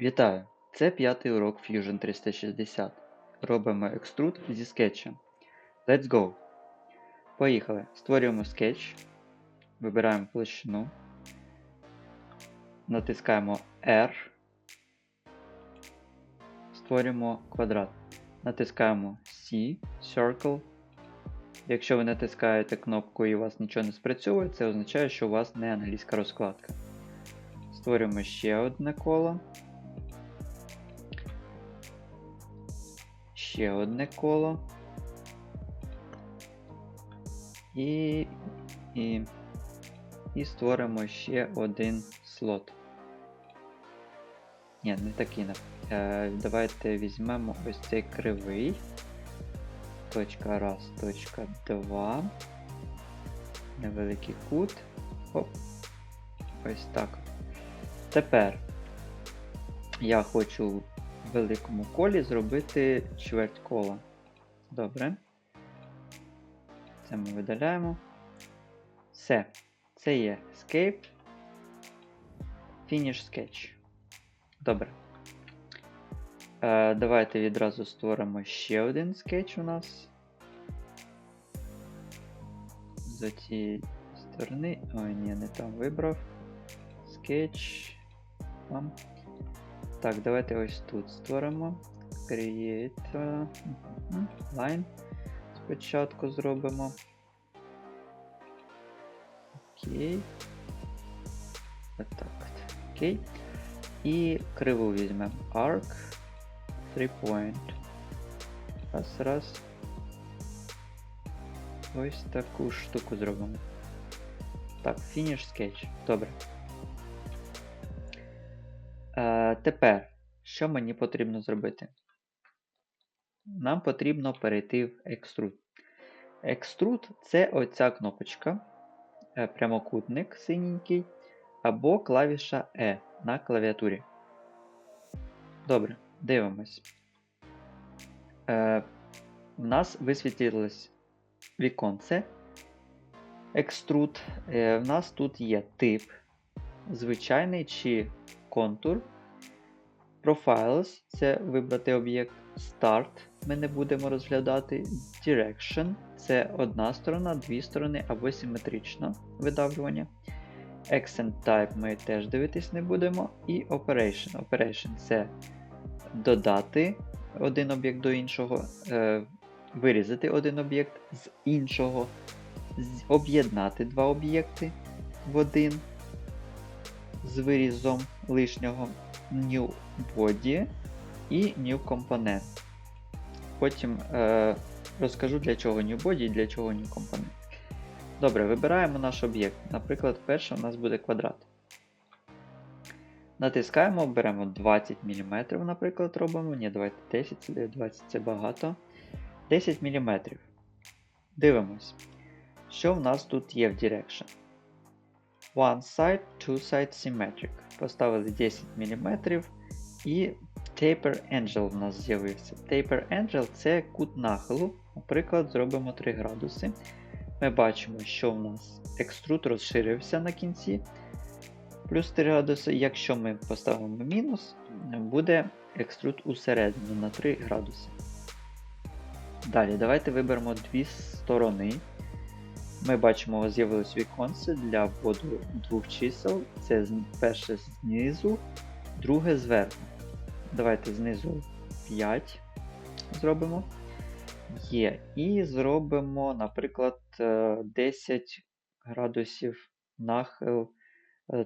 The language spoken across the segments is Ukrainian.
Вітаю! Це п'ятий урок Fusion 360. Робимо екструд зі скетчем. Let's go! Поїхали! Створюємо скетч, вибираємо площину, натискаємо R, створюємо квадрат. Натискаємо C, Circle. Якщо ви натискаєте кнопку і у вас нічого не спрацьовує, це означає, що у вас не англійська розкладка. Створюємо ще одне коло. Ще одне коло. І створимо ще один слот. Ні, не такий. Давайте візьмемо ось цей кривий. Точка 1, точка 2. Невеликий кут. Оп. Ось так. Тепер я хочу в великому колі зробити чверть кола. Добре. Це ми видаляємо. Все. Це є Escape. Finish Sketch. Добре. Давайте відразу створимо ще один скетч у нас. З цієї сторони. Ой, ні, не там вибрав. Скетч. Так, давайте ось тут створимо. Create line. Спочатку зробимо. Окей. Отак от. Окей. І криву візьмемо. Arc. 3 point. Раз. Ось таку штуку зробимо. Так, Finish Sketch. Добре. Тепер, що мені потрібно зробити? Нам потрібно перейти в Extrude. Extrude – це оця кнопочка, прямокутник синенький, або клавіша E на клавіатурі. Добре, дивимось. У нас висвітлилось віконце. Extrude. У нас тут є тип, звичайний чи контур. Profiles – це вибрати об'єкт. Start ми не будемо розглядати. Direction – це одна сторона, дві сторони або симетрично видавлювання. Accent Type ми теж дивитись не будемо. І Operation. Operation – це додати один об'єкт до іншого, вирізати один об'єкт з іншого, об'єднати два об'єкти в один з вирізом лишнього. New Body і New Component. Потім розкажу, для чого New Body і для чого New Component. Добре, вибираємо наш об'єкт. Наприклад, перший у нас буде квадрат. Натискаємо, беремо 20 мм, наприклад, робимо. Ні, давайте 10, 20 це багато. 10 мм. Дивимось, що в нас тут є в Direction. One side, two side symmetric. Поставили 10 мм і Taper Angle у нас з'явився. Taper Angle – це кут нахилу. Наприклад, зробимо 3 градуси. Ми бачимо, що в нас екструд розширився на кінці. Плюс 3 градуси. Якщо ми поставимо мінус, буде екструд усередину на 3 градуси. Далі, давайте виберемо дві сторони. Ми бачимо, з'явилось віконце для вводу двох чисел. Це перше знизу, друге зверху. Давайте знизу 5 зробимо. Є. І зробимо, наприклад, 10 градусів нахил,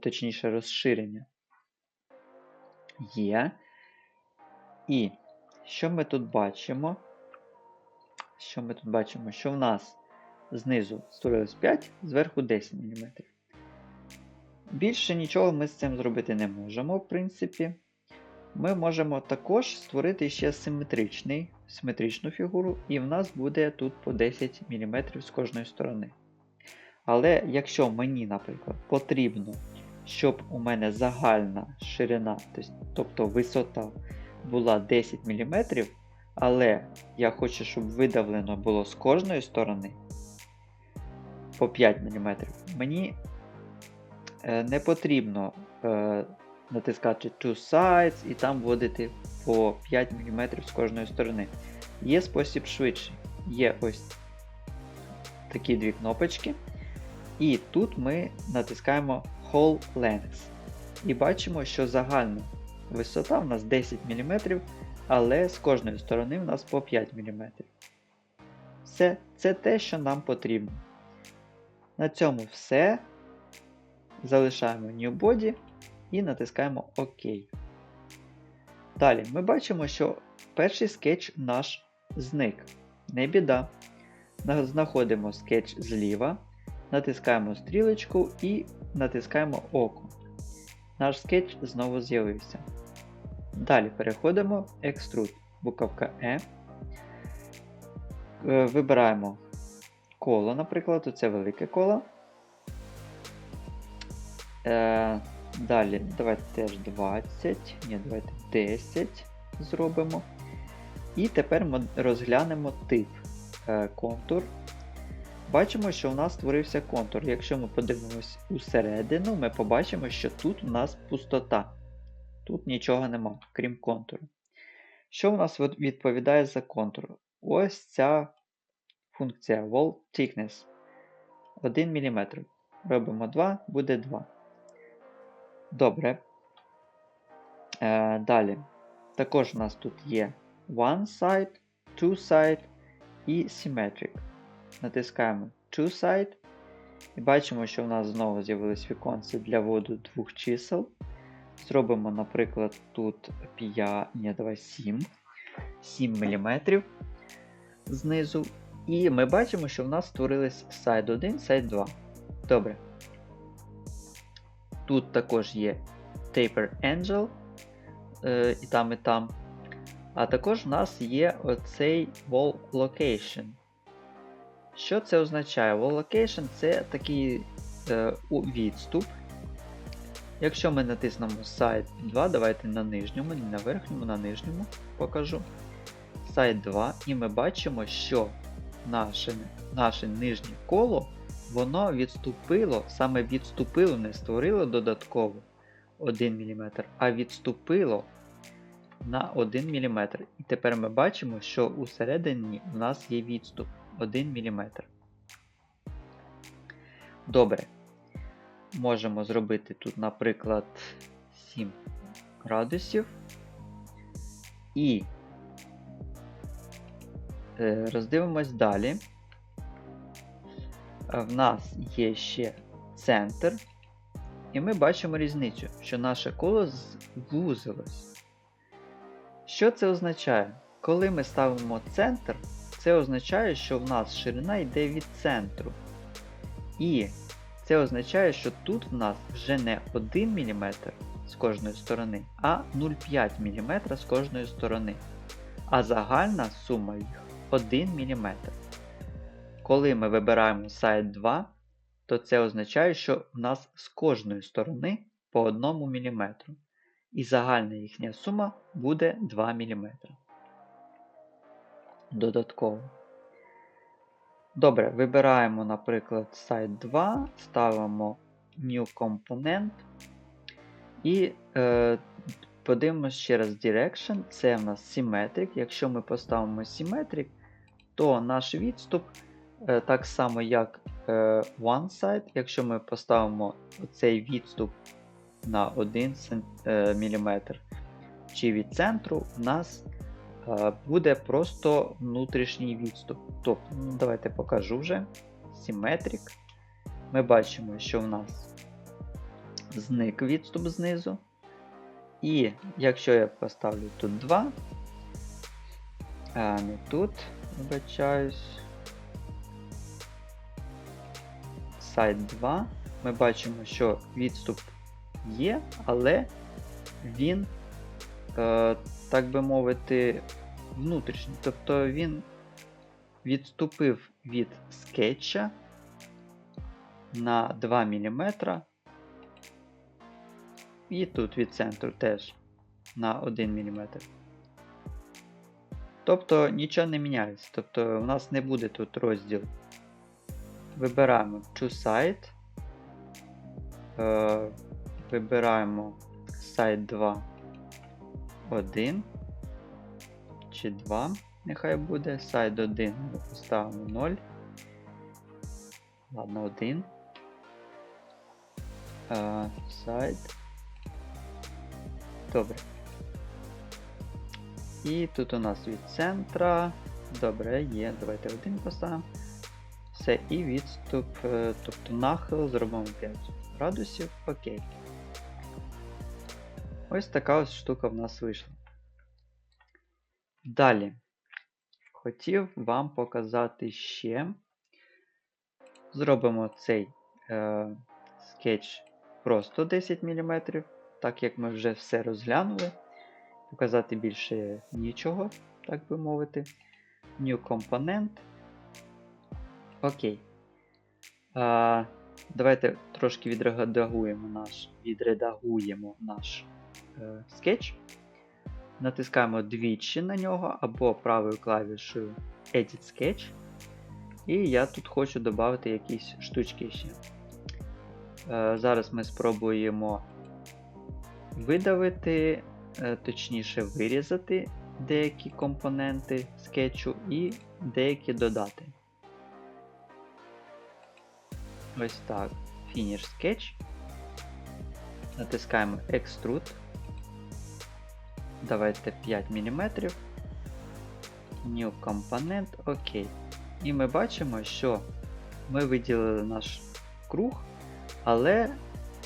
точніше розширення. Є. І що ми тут бачимо? Що в нас знизу створилось 5, зверху 10 мм. Більше нічого ми з цим зробити не можемо, в принципі. Ми можемо також створити ще симетричну фігуру, і в нас буде тут по 10 мм з кожної сторони. Але якщо мені, наприклад, потрібно, щоб у мене загальна ширина, тобто висота була 10 мм, але я хочу, щоб видавлено було з кожної сторони по 5 мм, мені не потрібно натискати Two Sides і там вводити по 5 мм з кожної сторони. Є спосіб швидший. Є ось такі дві кнопочки. І тут ми натискаємо Whole Length. І бачимо, що загальна висота в нас 10 мм, але з кожної сторони в нас по 5 мм. Все, це те, що нам потрібно. На цьому все. Залишаємо New Body і натискаємо ОК. Далі ми бачимо, що перший скетч наш зник. Не біда. Знаходимо скетч зліва, натискаємо стрілочку і натискаємо око. Наш скетч знову з'явився. Далі переходимо в Extrude, буковка E. Вибираємо коло, наприклад, оце велике коло. Далі давайте теж 20, давайте 10 зробимо. І тепер ми розглянемо тип контур. Бачимо, що у нас створився контур. Якщо ми подивимось усередину, ми побачимо, що тут у нас пустота. Тут нічого нема, крім контуру. Що у нас відповідає за контур? Ось ця функція Wall Thickness. 1 мм. Робимо 2, буде 2. Добре. Далі. Також у нас тут є One Side, Two Side і Symmetric. Натискаємо Two Side. І бачимо, що в нас знову з'явилось віконце для вводу двох чисел. Зробимо, наприклад, тут 7 мм знизу. І ми бачимо, що в нас створились Side 1, Side 2. Добре. Тут також є Taper Angel, і там, і там. А також в нас є оцей Wall Location. Що це означає? Wall Location це такий відступ. Якщо ми натиснемо Side 2, давайте на нижньому, не на верхньому, на нижньому покажу. Side 2, і ми бачимо, що наше нижнє коло, воно відступило, саме відступило, не створило додатково 1 мм, а відступило на 1 мм. І тепер ми бачимо, що усередині у нас є відступ 1 мм. Добре. Можемо зробити тут, наприклад, 7 градусів. І роздивимось далі. В нас є ще центр. І ми бачимо різницю, що наше коло звузилось. Що це означає? Коли ми ставимо центр, це означає, що в нас ширина йде від центру. І це означає, що тут в нас вже не 1 мм з кожної сторони, а 0,5 мм з кожної сторони. А загальна сума їх 1 мм. Коли ми вибираємо Side 2, то це означає, що в нас з кожної сторони по 1 мм. І загальна їхня сума буде 2 мм. Додатково. Добре, вибираємо, наприклад, Side 2, ставимо New Component і подивимося ще раз Direction. Це в нас Symmetric. Якщо ми поставимо Symmetric, то наш відступ так само, як One Side. Якщо ми поставимо цей відступ на 1 мм чи від центру, у нас буде просто внутрішній відступ. Тобто, давайте покажу вже. Symmetric. Ми бачимо, що в нас зник відступ знизу. І якщо я поставлю тут 2, а не тут, вибачаюсь, Side 2, ми бачимо, що відступ є, але він, так би мовити, внутрішній. Тобто він відступив від скетча на 2 мм. І тут від центру теж на 1 мм. Тобто нічого не міняється. Тобто у нас не буде тут розділ. Вибираємо Two Side. Вибираємо Side 2, 1 чи 2, нехай буде. Side 1 ми поставимо 0. Ладно, 1. Side. Добре. І тут у нас від центра. Добре, є. Давайте 1 поставимо. Все, і відступ, тобто нахил зробимо 5 градусів. Окей. Ось така ось штука в нас вийшла. Далі. Хотів вам показати ще. Зробимо цей скетч просто 10 мм, так як ми вже все розглянули. Показати більше нічого, так би мовити. New Component. Окей. Давайте трошки відредагуємо наш скетч. Натискаємо двічі на нього або правою клавішою Edit Sketch. І я тут хочу додати якісь штучки ще. Зараз ми спробуємо видавити, точніше вирізати деякі компоненти скетчу і деякі додати. Ось так. Finish Sketch. Натискаємо Extrude. Давайте 5 мм. New Component. Окей. І ми бачимо, що ми виділили наш круг, але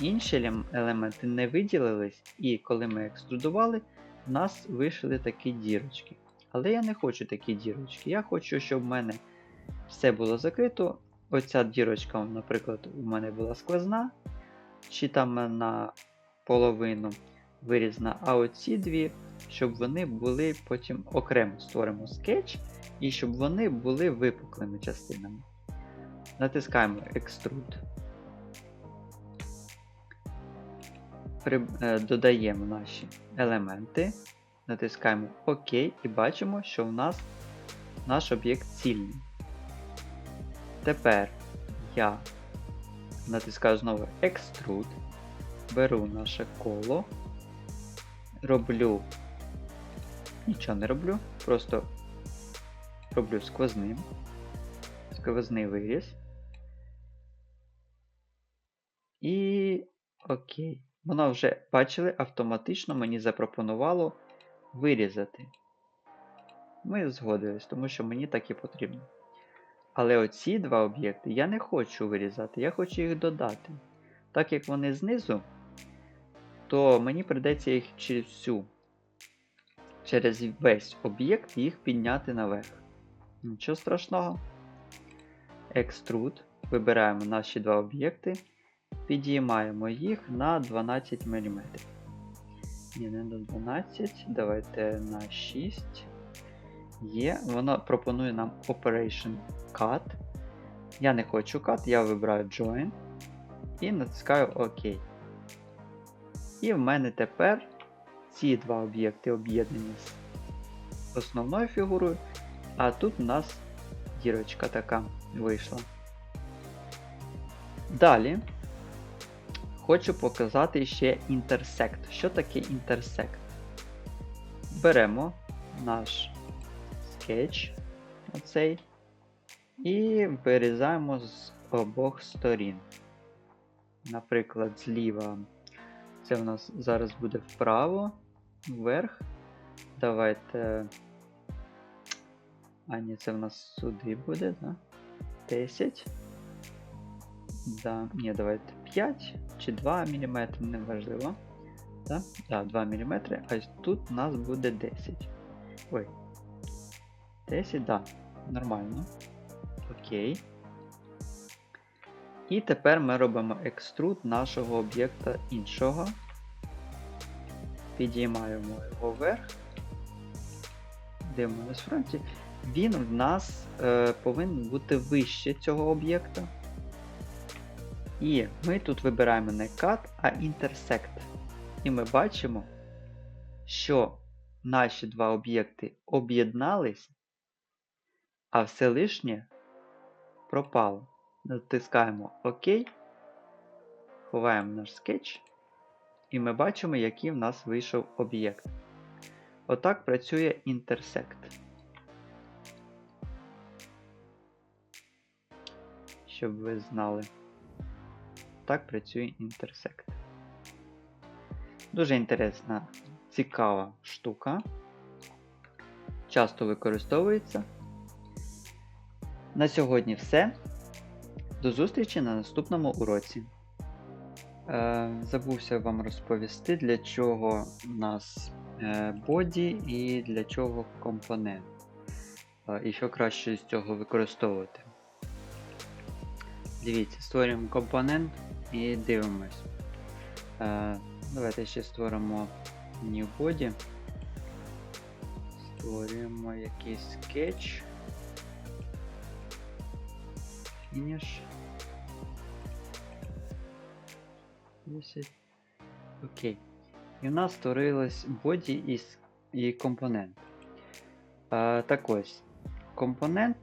інші елементи не виділились, і коли ми екструдували, в нас вийшли такі дірочки. Але я не хочу такі дірочки. Я хочу, щоб в мене все було закрито. Оця дірочка, наприклад, у мене була сквозна, чи там на половину вирізана, а оці дві, щоб вони були потім окремо створимо скетч, і щоб вони були випуклими частинами. Натискаємо Extrude. Додаємо наші елементи, натискаємо ОК і бачимо, що в нас наш об'єкт цільний. Тепер я натискаю знову Extrude, беру наше коло, нічого не роблю, просто роблю сквозний виріз. І окей. Воно вже, бачили, автоматично мені запропонувало вирізати. Ми згодились, тому що мені так і потрібно. Але оці два об'єкти я не хочу вирізати, я хочу їх додати. Так як вони знизу, то мені прийдеться їх через весь об'єкт їх підняти наверх. Нічого страшного. Extrude. Вибираємо наші два об'єкти. Підіймаємо їх на 12 мм. Ні, не на 12, давайте на 6. Є. Воно пропонує нам Operation Cut. Я не хочу Cut, я вибираю Join і натискаю ОК. І в мене тепер ці два об'єкти об'єднані з основною фігурою, а тут у нас дірочка така вийшла. Далі хочу показати ще Intersect. Що таке Intersect? Беремо наш скетч, оцей, і вирізаємо з обох сторін. Наприклад, зліва це у нас зараз буде вправо, вверх. Давайте. А ні, це в нас сюди буде, да? 10. Да. Ні, давайте 5 чи 2 мм, неважливо. Да? Да, 2 мм, а тут у нас буде 10. Ой. 10, да, нормально. Окей. І тепер ми робимо екструд нашого об'єкта іншого. Підіймаємо його вверх. Дивимося з фронті. Він в нас повинен бути вище цього об'єкта. І ми тут вибираємо не Cut, а Intersect. І ми бачимо, що наші два об'єкти об'єднались, а все лишнє пропало. Натискаємо ОК, ховаємо наш скетч І ми бачимо, який в нас вийшов об'єкт. Отак працює інтерсект. Щоб ви знали. Так працює інтерсект. Дуже інтересна, цікава штука. Часто використовується. На сьогодні все. До зустрічі на наступному уроці. Забувся вам розповісти, для чого у нас боді і для чого компонент. І що краще з цього використовувати. Дивіться, створюємо компонент і дивимось. Давайте ще створимо new body. Створюємо якийсь sketch. Finish. 10. Окей. І в нас створилось body і компонент. Так ось, компонент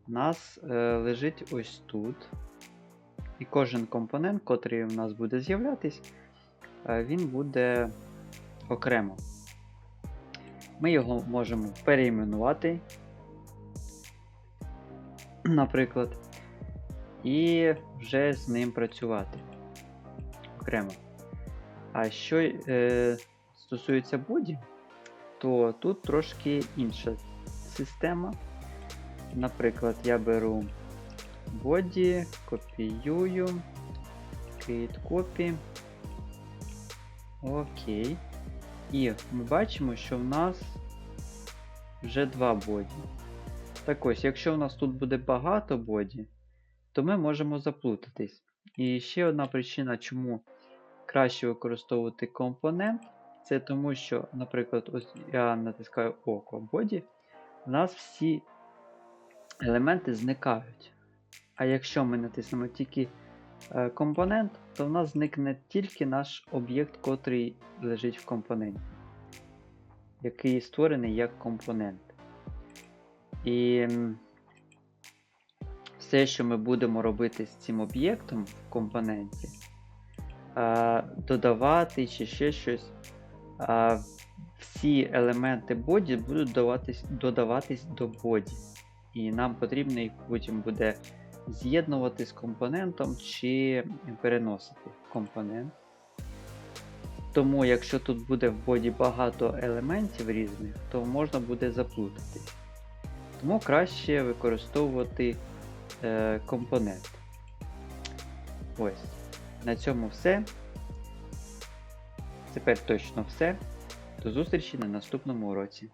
у нас лежить ось тут. І кожен компонент, котрий у нас буде з'являтись, він буде окремо. Ми його можемо перейменувати, наприклад, і вже з ним працювати окремо. А що стосується боді, то тут трошки інша система. Наприклад, я беру body, копіюю, create copy. Окей. І ми бачимо, що в нас вже два боді. Так ось, якщо у нас тут буде багато боді, то ми можемо заплутатись. І ще одна причина, чому краще використовувати компонент, це тому, що, наприклад, ось я натискаю око body, у нас всі елементи зникають. А якщо ми натиснемо тільки компонент, то в нас зникне тільки наш об'єкт, котрий лежить в компоненті, який створений як компонент. І все, що ми будемо робити з цим об'єктом в компоненті, додавати чи ще щось, всі елементи боді будуть додаватись до боді. І нам потрібно їх потім буде з'єднувати з компонентом чи переносити в компонент. Тому, якщо тут буде в боді багато елементів різних, то можна буде заплутатись. Тому краще використовувати компонент. Ось. На цьому все. Тепер точно все. До зустрічі на наступному уроці.